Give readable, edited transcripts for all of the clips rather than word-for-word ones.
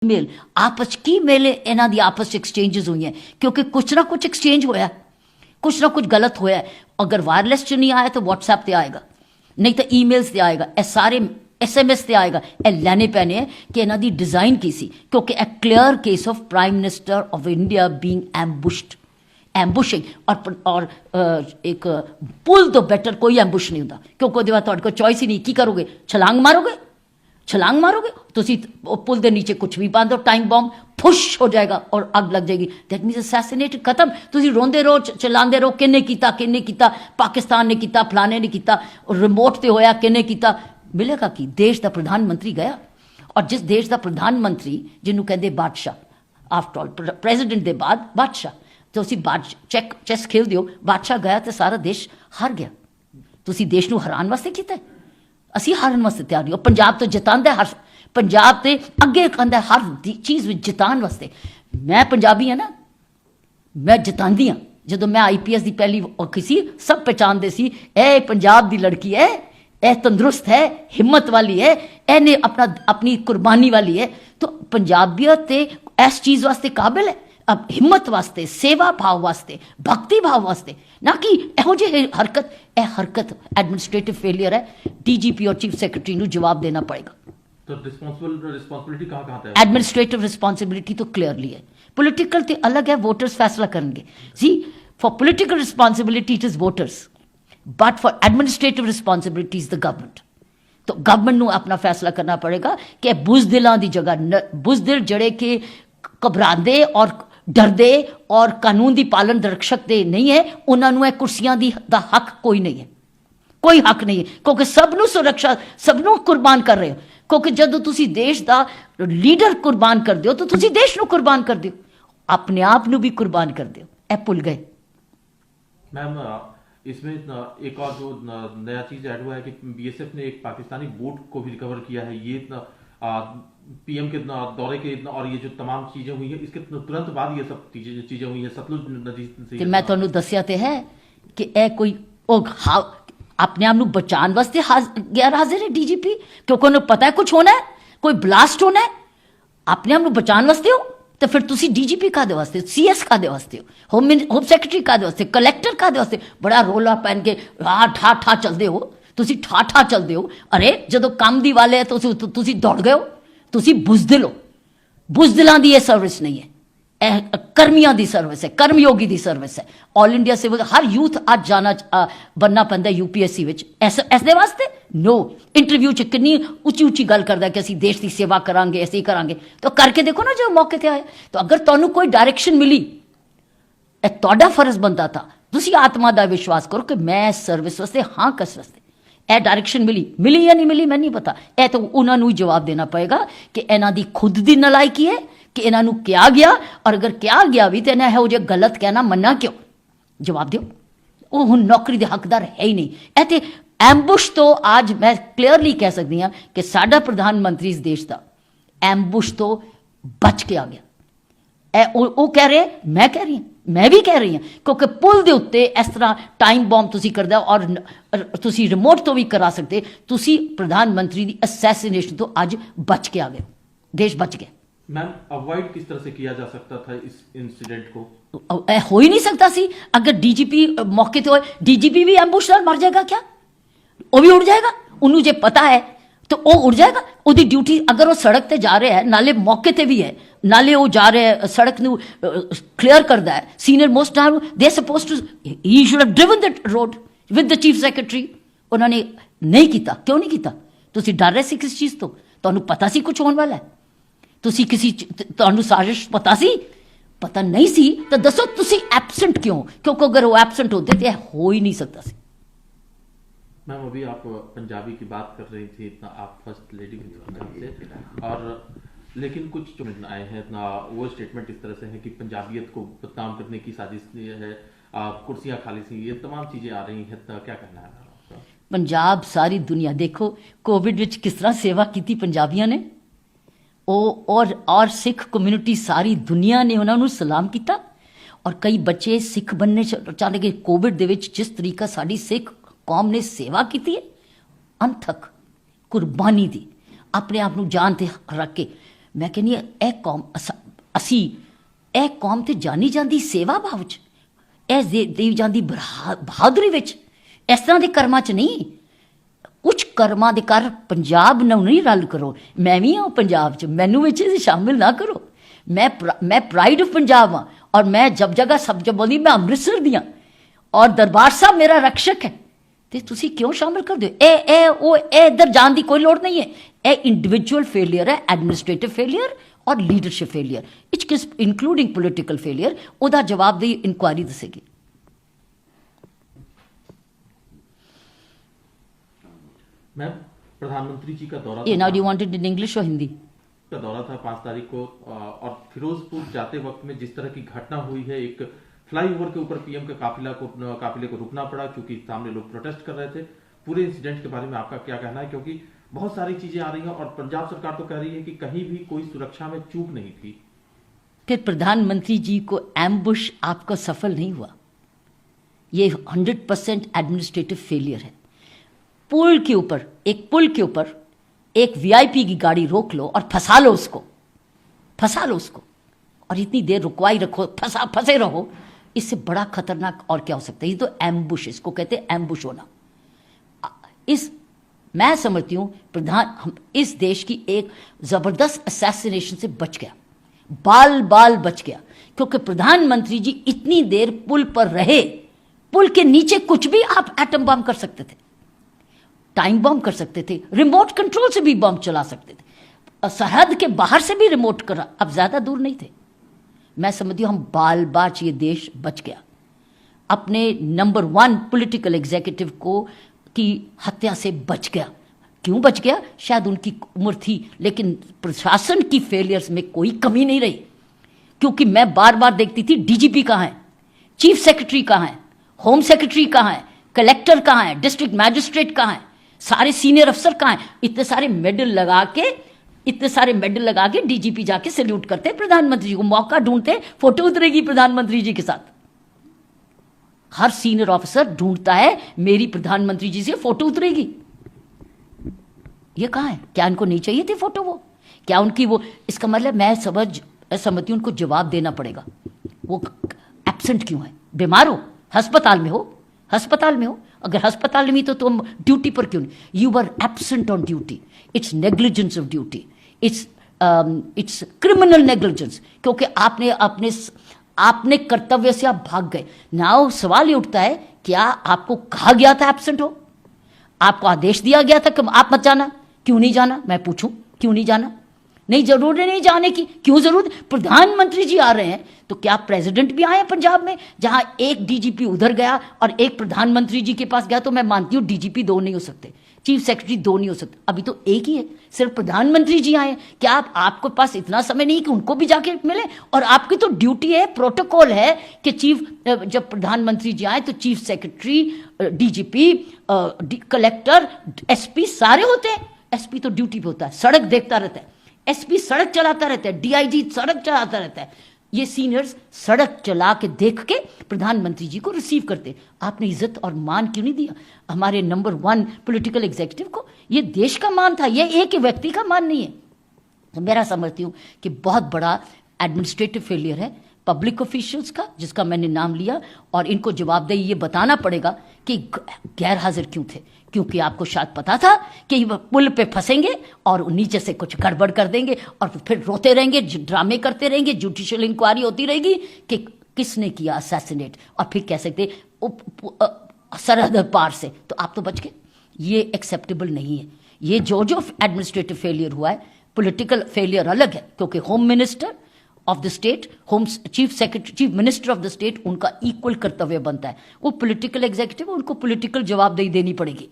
Mail आपस की mail इन्हां दी आपस एक्सचेंजेस हुई हैं क्योंकि कुछ ना कुछ एक्सचेंज होया, कुछ ना कुछ गलत होया। अगर वायरलेस च नहीं आया तो व्हाट्सएप ते आएगा, नहीं तो ईमेल्स ते आएगा, ए सारे SMS ते आएगा। ए लैने पैने हैं कि इन्हां दी डिजाइन की सी, क्योंकि a clear case of prime minister of India being ambushed, ambushing. और एक पुल तो बेटर कोई एम्बुश नहीं होता, क्योंकि ਉਹਦੇ ਬਾਅਦ ਤੁਹਾਡੇ ਕੋਲ चॉइस ही नहीं, की करोगे, छलांग मारोगे, छलांग मारोगे। ਤੁਸੀਂ पुल के नीचे कुछ भी बांध दो, टाइम बॉम्ब फुश हो जाएगा और अग लग जाएगी। दैट मीनस असैसिनेटेड, खत्म। ਤੁਸੀਂ रोंदे रहो, चलाते रहो, किन्ने कीता, पाकिस्तान ने कीता, फलाने ने कीता, रिमोट ते होया, किन्ने कीता। मिलेगा कि देश का प्रधानमंत्री गया, और जिस देश का प्रधानमंत्री जिन्होंने कहते बादशाह, आफ्टर ऑल प्रेजिडेंट के बाद बादशाह, तो ਅਸੀਂ चैस खेलते हो, बादशाह गया तो सारा देश हार गया। ਤੁਸੀਂ देश ਨੂੰ ਹਰਾਉਣ ਵਾਸਤੇ ਕੀਤਾ, ਅਸੀਂ ਹਾਰਨ ਵਾਸਤੇ ਤਿਆਰ ਨਹੀਂ। ਪੰਜਾਬ ਤੋਂ ਜਿਤਾਉਂਦਾ ਹਰ, ਪੰਜਾਬ ਤੇ ਅੱਗੇ ਕਹਿੰਦਾ ਹਰ ਚੀਜ਼ ਵਿੱਚ ਜਿਤਾਉਣ ਵਾਸਤੇ। ਮੈਂ ਪੰਜਾਬੀ ਹਾਂ ਨਾ, ਮੈਂ ਜਿਤਾਉਂਦੀ ਹਾਂ। ਜਦੋਂ ਮੈਂ IPS ਦੀ ਪਹਿਲੀ ਔਖੀ ਸੀ, ਸਭ ਪਹਿਚਾਣਦੇ ਸੀ ਇਹ ਪੰਜਾਬ ਦੀ ਲੜਕੀ ਹੈ, ਇਹ ਤੰਦਰੁਸਤ ਹੈ, ਹਿੰਮਤ ਵਾਲੀ ਹੈ, ਇਹਨੇ ਆਪਣੀ ਕੁਰਬਾਨੀ ਵਾਲੀ ਹੈ। तो पंजाबियत ते इस चीज़ वास्ते काबिल है, अब हिम्मत वास्ते, सेवा भाव वास्ते, भक्ति भाव वास्ते, ना कि एहो जे हरकत। यह हरकत एडमिनिस्ट्रेटिव फेलियर है। DGP और चीफ सेक्रेटरी को जवाब देना पड़ेगा। तो रिस्पॉन्सिबिलिटी कहाँ है? एडमिनिस्ट्रेटिव रिस्पॉन्सिबिलिटी तो क्लियरली है, पोलिटिकल तो अलग है, वोटर्स फैसला करेंगे। See for political responsibility it is voters, but for administrative responsibility is the government. तो गवर्नमेंट को अपना फैसला करना पड़ेगा कि बुजदिलों की जगह, बुजदिल जड़े कि घबराते और डरते और कानून की पालन रक्षक दे नहीं है, उन्होंने कुर्सियां दा हक कोई नहीं है, कोई हक नहीं है, क्योंकि सबनों सुरक्षा, सबनों कुर्बान कर रहे हो। क्योंकि जदों तुसी देश का लीडर कुर्बान कर दो तो तुसी देश को कुर्बान कर दो, अपने आप को भी कुर्बान कर दो। ए भुल गए। मैम इसमें एक और जो नया चीज ऐड हुआ है कि BSF ने एक पाकिस्तानी बोट को भी रिकवर किया है। ये PM के दौरे के और ये जो तमाम चीजें हुई है, इसके तुरंत बाद ये सब चीजें हुई है सतलुज नदी से। मैं तुहानू दस्सिया ते है कि ए कोई अपने आप को बचाने वास्ते गैर हाजिर है DGP, क्योंकि उन्हें पता है कुछ होना है, कोई ब्लास्ट होना है। अपने आप को बचाने वास्ते हो तो फिर तुसी DGP कादे वास्ते, CS कादे वास्ते हो, होम सेक्रेटरी कादे वास्ते, कलैक्टर कादे वास्ते। बड़ा रोला पहन के ठा ठा चलते हो, तुसी ठा ठा चलते हो। अरे जदों काम दी वाले है तो तुसी दौड़ गए हो, तुसी बुजदिल हो। बुजदिलां दी ये सर्विस नहीं है, कर्मियों की सर्विस है, कर्मयोगी की सर्विस है। ऑल इंडिया सिविल हर यूथ आज जाना बनना पैंदा UPSC विच, ऐसे वास्ते नो। इंटरव्यू च कितनी उची उची गल करता है कि असीं देश की सेवा करांगे, ऐसे ही करांगे। तो करके देखो ना जो मौके ते आए। तो अगर तुहानू कोई डायरेक्शन मिली, यह तुहाडा फर्ज बनता था, तुसीं आत्मा का विश्वास करो कि मैं इस सर्विस वास्ते हाँ कस वास्ते। यह डायरेक्शन मिली या नहीं मिली मैं नहीं पता, यह तो उन्होंने ही जवाब देना पएगा कि इन्हां दी खुद की नलायकी है कि इन्हों क्या गया, और अगर क्या गया भी तो इन्हें हो जो गलत कहना मना क्यों। जवाब दो। वो हुण नौकरी के हकदार है ही नहीं। ऐसे एम्बुश तो आज मैं क्लियरली कह सकती हाँ कि साडा प्रधानमंत्री इस देश का एम्बुश तो बच के आ गया। वो कह रहे, मैं कह रही हूँ, मैं भी कह रही हूँ, क्योंकि पुल के उत्ते इस तरह टाइम बॉम्ब तुसी करदा और तुसी रिमोट तो भी करा सकते। तुसी प्रधानमंत्री की असैसिनेशन तो अज बच के आ गए, देश बच गया। मैम अवॉइड किस तरह से किया जा सकता था इस इंसिडेंट को? हो ही नहीं सकता सी। अगर DGP मौके तो DGP भी एम्बुश नाल मर जाएगा क्या? वो भी उड़ जाएगा। उन्होंने जे पता है तो वो उड़ जाएगा। उसकी ड्यूटी, अगर वो सड़क ते जा रहे हैं, नाले मौके ते भी है, नाले वो जा रहे हैं, सड़क नू क्लियर करता है, senior most they suppose to, he should have driven that road with the chief secretary. उन्होंने नहीं किया। क्यों नहीं किया? तुसी डर रहे सी किस चीज़ तो? तुहानू पता सी कुछ होने वाला है? तुसी किसी तुहानू साजिश पता सी? पता नहीं सी तो दसो तुसी एबसेंट क्यों? क्योंकि अगर वो एबसेंट होते तो हो ही नहीं सकता सी। मैम अभी आप पंजाबी की बात कर रही थी, इतना आप फर्स्ट लेडी से, और लेकिन कुछ जो आए हैं ना वो स्टेटमेंट इस तरह से है कि पंजाबियत को बदनाम करने की साजिश है, कुर्सियां खाली सी, ये तमाम चीजें आ रही हैं। तो क्या करना है आपका? पंजाब सारी दुनिया देखो कोविड विच किस तरह सेवा की पंजाबियों ने, और सिख कम्यूनिटी सारी दुनिया ने उन्होंने सलाम किया। और कई बच्चे सिख बनने चाहते कि कोविड दे विच जिस तरीका साड़ी सिख कौम ने सेवा की है, अंत तक कुर्बानी दी, अपने आप को जान ते रख के। मैं कहनी ਇਹ ਕੌਮ ਅਸੀਂ ਇਹ ਕੌਮ ਤੇ ਜਾਣੀ ਜਾਂਦੀ ਸੇਵਾ ਭਾਵ ਚ, ਇਹ ਦੇਵ ਜਾਂਦੀ ਬਹਾਦਰੀ ਵਿੱਚ, ਇਸ ਤਰ੍ਹਾਂ ਦੇ ਕਰਮਾਂ ਚ ਨਹੀਂ। ਕੁਝ ਕਰਮਾਂ ਦੇ ਕਰ ਪੰਜਾਬ ਨੂੰ ਨਹੀਂ ਰਲ ਕਰੋ। ਮੈਂ ਵੀ ਹਾਂ ਪੰਜਾਬ ਚ, ਮੈਨੂੰ ਵਿੱਚ ਸ਼ਾਮਿਲ ਨਾ ਕਰੋ। ਮੈਂ ਪ੍ਰਾਈਡ ਆਫ ਪੰਜਾਬ ਹਾਂ, ਔਰ ਮੈਂ ਜਬ ਜਗ੍ਹਾ ਸਭ ਜਬ ਬੋਲੀ ਮੈਂ ਅੰਮ੍ਰਿਤਸਰ ਦੀ ਹਾਂ, ਔਰ ਦਰਬਾਰ ਸਾਹਿਬ ਮੇਰਾ ਰਕਸ਼ਕ ਹੈ। ਤੇ ਤੁਸੀਂ ਕਿਉਂ ਸ਼ਾਮਿਲ ਕਰਦੇ ਹੋ? ਇਹ ਇੱਧਰ ਜਾਣ ਦੀ ਕੋਈ ਲੋੜ ਨਹੀਂ ਹੈ। ਇਹ ਇੰਡੀਵਿਜੂਅਲ ਫੇਲੀਅਰ ਹੈ, ਐਡਮਿਨਿਸਟ੍ਰੇਟਿਵ ਫੇਲੀਅਰ ਔਰ leadership failure, including political failure. ਉਹਦਾ ਜਵਾਬ ਦੀ ਇਨਕੁਆਇਰੀ ਦੱਸੇਗੀ। मैम, प्रधानमंत्री जी का दौरा ये now you wanted in English और हिंदी? का दौरा था 5 तारीख को, और फिरोजपुर जाते वक्त में जिस तरह की घटना हुई है, एक फ्लाईओवर के ऊपर पीएम के काफिले को रुकना पड़ा क्योंकि सामने लोग प्रोटेस्ट कर रहे थे। पूरे इंसिडेंट के बारे में आपका क्या कहना है? क्योंकि बहुत सारी चीजें आ रही हैं और पंजाब सरकार तो कह रही है कि कहीं भी कोई सुरक्षा में चूक नहीं थी। कि प्रधानमंत्री जी को एम्बुश आपका सफल नहीं हुआ, ये 100% एडमिनिस्ट्रेटिव फेलियर है। पुल के ऊपर एक वीआईपी की गाड़ी रोक लो और फंसा लो उसको, और इतनी देर रुकवाई रखो, फंसे रहो। इससे बड़ा खतरनाक और क्या हो सकता है? ये तो एम्बुश, इसको कहते हैं एम्बुश होना। मैं समझती हूं इस देश की एक जबरदस्त असैसिनेशन से बच गया, बाल बच गया, क्योंकि प्रधानमंत्री जी इतनी देर पुल पर रहे। पुल के नीचे कुछ भी आप एटम बम कर सकते थे, टाइम बम कर सकते थे, रिमोट कंट्रोल से भी बम चला सकते थे, सरहद के बाहर से भी रिमोट करा, अब ज्यादा दूर नहीं थे। मैं समझती हूं हम बाल ये देश बच गया। अपने नंबर 1 पॉलिटिकल एग्जीक्यूटिव की हत्या से बच गया। क्यों बच गया? शायद उनकी उम्र थी, लेकिन प्रशासन की फेलियर्स में कोई कमी नहीं रही। क्योंकि मैं बार देखती थी डीजीपी कहाँ है, चीफ सेक्रेटरी कहाँ है, होम सेक्रेटरी कहाँ है, कलेक्टर कहाँ है, डिस्ट्रिक्ट मैजिस्ट्रेट कहाँ है, सारे सीनियर अफसर कहाँ हैं? इतने सारे मेडल लगा के डीजीपी जाके सैल्यूट करते प्रधानमंत्री जी को, मौका ढूंढते फोटो उतरेगी प्रधानमंत्री जी के साथ। हर सीनियर ऑफिसर ढूंढता है मेरी प्रधानमंत्री जी से फोटो उतरेगी। ये कहाँ है? क्या इनको नहीं चाहिए थी फोटो? वो क्या उनकी वो, इसका मतलब मैं समझती हूं उनको जवाब देना पड़ेगा। वो एब्सेंट क्यों है? बीमार हो, अस्पताल में हो, अगर अस्पताल में तो तुम ड्यूटी पर क्यों नहीं? You were absent on duty. It's negligence of duty, it's criminal negligence, क्योंकि आपने कर्तव्य से आप भाग गए। नाउ सवाल ये उठता है, क्या आपको कहा गया था एब्सेंट हो? आपको आदेश दिया गया था कि आप मत जाना? क्यों नहीं जाना? मैं पूछूं, क्यों नहीं जाना? नहीं, जरूरी नहीं जाने की। क्यों जरूरत? प्रधानमंत्री जी आ रहे हैं, तो क्या प्रेसिडेंट भी आए पंजाब में? जहां एक डीजीपी उधर गया और एक प्रधानमंत्री जी के पास गया, तो मैं मानती हूं डीजीपी 2 नहीं हो सकते, चीफ सेक्रेटरी 2 नहीं हो सकते, अभी तो एक ही है, सिर्फ प्रधानमंत्री जी आए। क्या आपके पास इतना समय नहीं कि उनको भी जाके मिले? और आपकी तो ड्यूटी है, प्रोटोकॉल है कि जब प्रधानमंत्री जी आए तो chief secretary, DGP, collector, SP सारे होते हैं। एसपी तो ड्यूटी पे होता है, सड़क देखता रहता है, एसपी सड़क चलाता रहता है, डीआईजी सड़क चलाता रहता है। ये सीनियर्स सड़क चला के देख के प्रधानमंत्री जी को रिसीव करते। आपने इज्जत और मान क्यों नहीं दिया हमारे नंबर 1 पॉलिटिकल एग्जीक्यूटिव को? ये देश का मान था, ये एक व्यक्ति का मान नहीं है। तो मेरा समझती हूं कि बहुत बड़ा एडमिनिस्ट्रेटिव फेलियर है पब्लिक ऑफिशियल्स का, जिसका मैंने नाम लिया, और इनको जवाबदेही ये बताना पड़ेगा कि गैर हाजिर क्यों थे। क्योंकि आपको शायद पता था कि पुल पे फंसेंगे और नीचे से कुछ गड़बड़ कर देंगे और फिर रोते रहेंगे, ड्रामे करते रहेंगे, जुडिशियल इंक्वायरी होती रहेगी कि किसने किया असैसिनेट, और फिर कह सकते सरहद पार से, तो आप तो बच गए। ये एक्सेप्टेबल नहीं है। ये जो एडमिनिस्ट्रेटिव फेलियर हुआ है, पॉलिटिकल फेलियर अलग है, क्योंकि home minister of the state, chief secretary, chief minister of the state, उनका इक्वल कर्तव्य बनता है। वो पॉलिटिकल एग्जीक्यूटिव, उनको पॉलिटिकल जवाबदेही देनी पड़ेगी।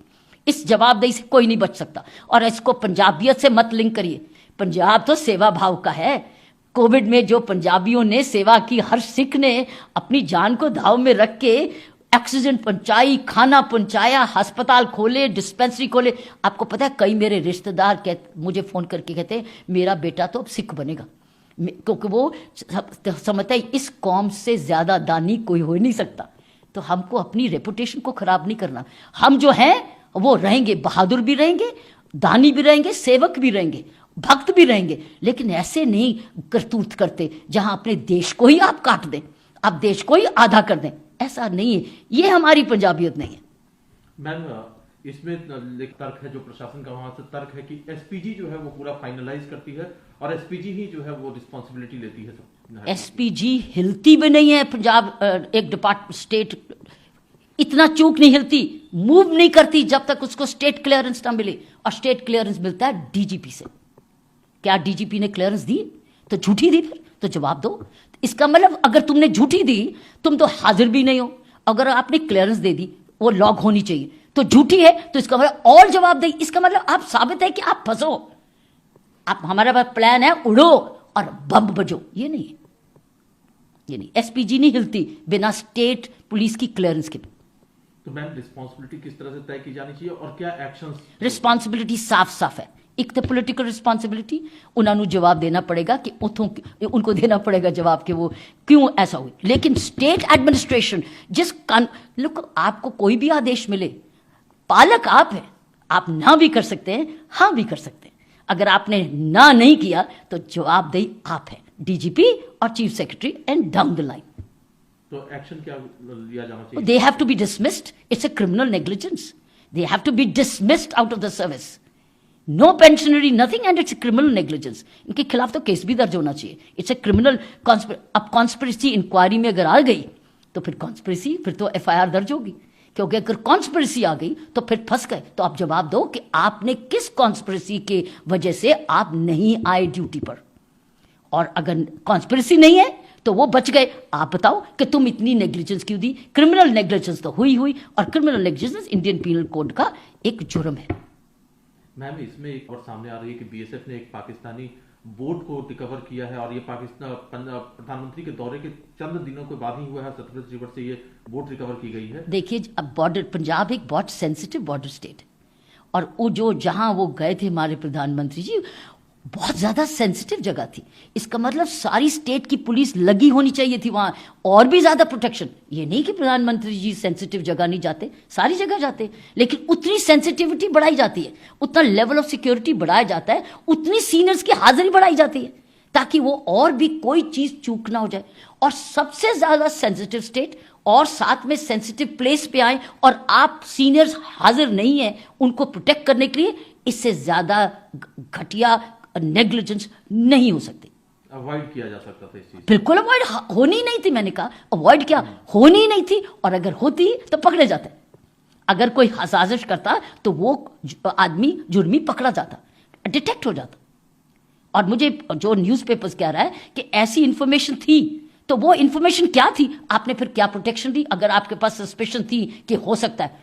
इस जवाबदेही से कोई नहीं बच सकता। और इसको पंजाबियत से मत लिंक करिए, पंजाब तो सेवा भाव का है। कोविड में जो पंजाबियों ने सेवा की, हर सिख ने अपनी जान को दाव में रख के ऑक्सीजन पहुंचाई, खाना पहुंचाया, अस्पताल खोले, डिस्पेंसरी खोले। आपको पता है, कई मेरे रिश्तेदार मुझे फोन करके कहते हैं मेरा बेटा तो अब सिख बनेगा, क्योंकि वो समझता है इस कौम से ज्यादा दानी कोई हो नहीं सकता। तो हमको अपनी रेपुटेशन को खराब नहीं करना। हम जो हैं वो रहेंगे, बहादुर भी रहेंगे, दानी भी रहेंगे, सेवक भी रहेंगे, भक्त भी रहेंगे, लेकिन ऐसे नहीं करतूत करते जहां अपने देश को ही आप काट दें, आप देश को ही आधा कर दें। ऐसा नहीं है, ये हमारी पंजाबियत नहीं है। मैम इसमें एक तर्क है जो प्रशासन का वहां से तर्क है कि एसपीजी जो है वो पूरा फाइनलाइज करती है और एसपीजी ही जो है वो रिस्पॉन्सिबिलिटी लेती है सब। एसपीजी हिलती भी नहीं है, पंजाब एक डिपार्टमेंट स्टेट इतना चूक नहीं हिलती, मूव नहीं करती जब तक उसको स्टेट क्लियरेंस ना मिले, और स्टेट क्लियरेंस मिलता है डीजीपी से। क्या डीजीपी ने क्लियरेंस दी? तो झूठी दी, फिर तो जवाब दो। इसका मतलब अगर तुमने झूठी दी, तुम तो हाजिर भी नहीं हो। अगर आपने क्लियरेंस दे दी, वो लॉग होनी चाहिए, तो झूठी है, तो इसका मतलब और जवाब दे। इसका मतलब आप साबित है कि आप फंसो, आप हमारे पास प्लान है, उड़ो और बम बजो। ये नहीं है, ये नहीं। एसपीजी नहीं हिलती बिना स्टेट पुलिस की क्लियरेंस के। तो मैम रिस्पॉन्सिबिलिटी किस तरह से तय की जानी चाहिए और क्या एक्शंस? रिस्पॉन्सिबिलिटी साफ साफ है। एक तो पॉलिटिकल रिस्पॉन्सिबिलिटी, उन्होंने जवाब देना पड़ेगा कि उथों उनको देना पड़ेगा जवाब कि वो क्यों ऐसा हुई। लेकिन स्टेट एडमिनिस्ट्रेशन लुक, आपको कोई भी आदेश मिले, पालक आप हैं, आप ना भी कर सकते हैं, हाँ भी कर सकते हैं। अगर आपने ना नहीं किया तो जवाबदेही आप है, डीजीपी और chief secretary and down the line. तो एक्शन क्या लिया जाना चाहिए? They have to be dismissed. It's a criminal negligence. They have to be dismissed out of the service. No pensionary, nothing, and it's a criminal negligence. इनके खिलाफ तो case भी दर्ज होना चाहिए। It's a criminal अब conspiracy इंक्वायरी में अगर आ गई तो फिर conspiracy, फिर तो FIR दर्ज होगी, क्योंकि अगर conspiracy आ गई तो फिर फंस गए। तो आप जवाब दो कि आपने किस conspiracy के वजह से आप नहीं आए ड्यूटी पर, और अगर conspiracy नहीं है तो वो बच गए। आप बताओ कि तुम इतनी नेग्लिजेंस क्यों दी? क्रिमिनल नेग्लिजेंस तो हुई, और criminal negligence Indian penal code का एक जुर्म है। मैम इसमें एक और सामने आ रही है कि बीएसएफ ने एक पाकिस्तानी बोट को रिकवर किया है और ये पाकिस्तान प्रधानमंत्री के दौरे के चंद दिनों के बाद ही हुआ है। सतलज रिवर से ये बोट रिकवर की गई है। देखिए, अब बॉर्डर, पंजाब एक बहुत सेंसिटिव बॉर्डर स्टेट है, और वो जो जहां वो गए थे हमारे प्रधानमंत्री जी, बहुत ज्यादा सेंसिटिव जगह थी। इसका मतलब सारी स्टेट की पुलिस लगी होनी चाहिए थी वहां, और भी ज्यादा प्रोटेक्शन। ये नहीं कि प्रधानमंत्री जी सेंसिटिव जगह नहीं जाते, सारी जगह जाते, लेकिन उतनी सेंसिटिविटी बढ़ाई जाती है, उतना लेवल ऑफ सिक्योरिटी बढ़ाया जाता है, उतनी सीनियर्स की हाजिरी बढ़ाई जाती है, ताकि वो और भी कोई चीज चूक ना हो जाए। और सबसे ज्यादा सेंसिटिव स्टेट और साथ में सेंसिटिव प्लेस पे आए और आप सीनियर्स हाजिर नहीं है उनको प्रोटेक्ट करने के लिए, इससे ज्यादा घटिया नेग्लिजेंस नहीं हो सकती। अवॉइड किया जा सकता था इस चीज। बिल्कुल अवॉइड होनी नहीं थी। मैंने कहा अवॉइड क्या, होनी नहीं थी, और अगर होती तो पकड़े जाते। अगर कोई साजिश करता तो वो आदमी जुर्मी पकड़ा जाता, डिटेक्ट हो जाता। और मुझे जो न्यूज़पेपर्स कह रहा है कि ऐसी इंफॉर्मेशन थी, तो वो इंफॉर्मेशन क्या थी? आपने फिर क्या प्रोटेक्शन दी? अगर आपके पास सस्पेशन थी कि हो सकता है,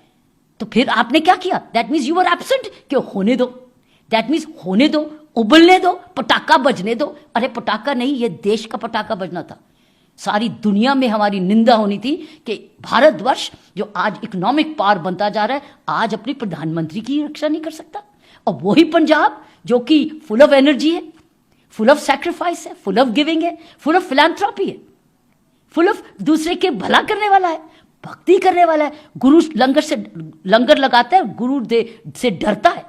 तो फिर आपने क्या किया? That means you are absent. कि होने दो, दैट मीन्स होने दो, उबलने दो, पटाखा बजने दो। अरे पटाखा नहीं, ये देश का पटाखा बजना था। सारी दुनिया में हमारी निंदा होनी थी कि भारतवर्ष जो आज इकोनॉमिक पावर बनता जा रहा है, आज अपने प्रधानमंत्री की रक्षा नहीं कर सकता। और वही पंजाब जो कि फुल ऑफ एनर्जी है, फुल ऑफ सैक्रिफाइस है, फुल ऑफ गिविंग है, फुल ऑफ फिलैंथ्रोपी है, फुल ऑफ दूसरे के भला करने वाला है, भक्ति करने वाला है। गुरु लंगर लगाता है, गुरु से डरता है।